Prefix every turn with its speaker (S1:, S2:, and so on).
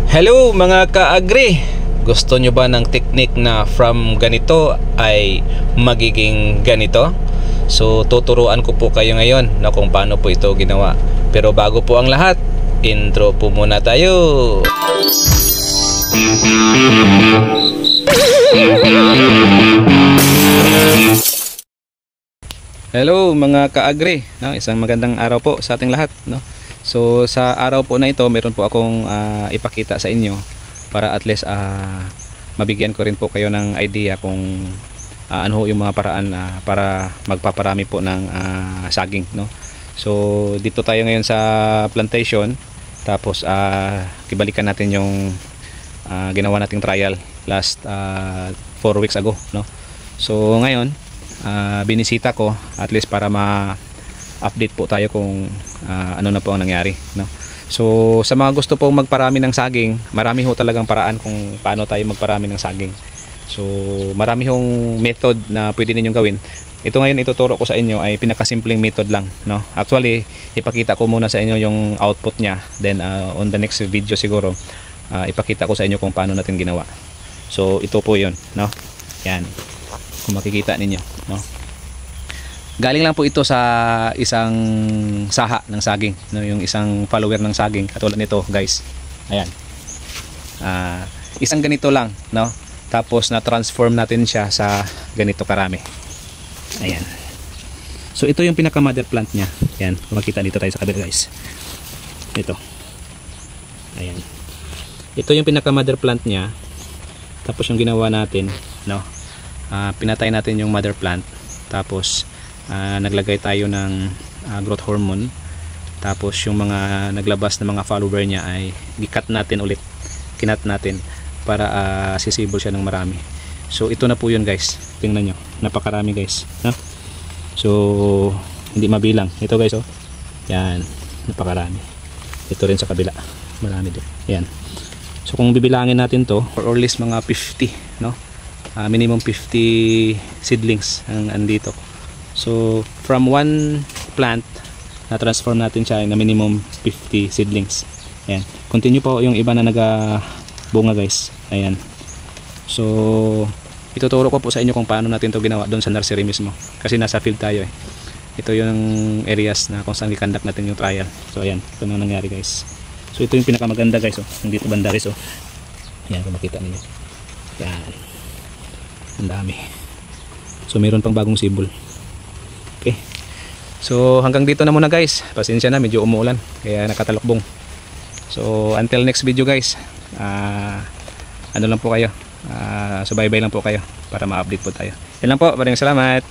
S1: Hello mga ka-agri! Gusto nyo ba ng technique na from ganito ay magiging ganito? So tuturuan ko po kayo ngayon na kung paano po ito ginawa. Pero bago po ang lahat, intro po muna tayo! Hello mga ka-agri, no? Isang magandang araw po sa ating lahat, no? So sa araw po na ito, meron po akong ipakita sa inyo para at least mabigyan ko rin po kayo ng idea kung ano yung mga paraan para magpaparami po ng saging, no? So dito tayo ngayon sa plantation, tapos kibalikan natin yung ginawa nating trial last 4 weeks ago, no? So ngayon binisita ko at least para ma-update po tayo kung ano na po ang nangyari, no? So sa mga gusto pong magparami ng saging, marami ho talagang paraan kung paano tayo magparami ng saging. So marami hong method na pwede ninyong gawin. Ito ngayon ituturo ko sa inyo ay pinakasimpleng method lang, no? Actually ipakita ko muna sa inyo yung output nya, then on the next video siguro ipakita ko sa inyo kung paano natin ginawa. So ito po yun, no? Yan, kung makikita ninyo, no? Galing lang po ito sa isang saha ng saging, no? Yung isang follower ng saging katulad nito, guys. Ayan, isang ganito lang, no? Tapos na transform natin siya sa ganito karami. Ayan, so ito yung pinaka mother plant nya. Ayan, kung makita dito tayo sa kabila, guys. Ito, ayan, ito yung pinaka mother plant nya. Tapos yung ginawa natin, no, pinatay natin yung mother plant, tapos naglagay tayo ng growth hormone, tapos yung mga naglabas na mga follower niya ay gikat natin ulit, kinat natin para sisibol siya ng marami. So ito na po yun, guys. Tingnan nyo, napakarami, guys, no? So hindi mabilang ito, guys, oh. Yan, napakarami. Ito rin sa kabila, marami din. Yan. So kung bibilangin natin to, or least mga 50, no? Minimum 50 seedlings ang andito. So from one plant na transform natin siya na minimum 50 seedlings. Ayan, continue po yung iba na nagbunga, guys. Ayan, so ituturo ko po sa inyo kung paano natin to ginawa doon sa nursery mismo, kasi nasa field tayo eh. Ito yung areas na kung saan i-conduct natin yung trial. So ayan, ito na nangyari, guys. So ito yung pinakamaganda, guys, oh. Yung dito banda, guys, oh. Ayan, kung makita niyo. Yan, ang dami. So meron pang bagong sibol. Okay, so hanggang dito na muna, guys. Pasensya na, medyo umuulan kaya nakatalokbong. So until next video, guys, ano lang po kayo, subaybay lang po kayo para ma-update po tayo. Yan lang po, maraming salamat.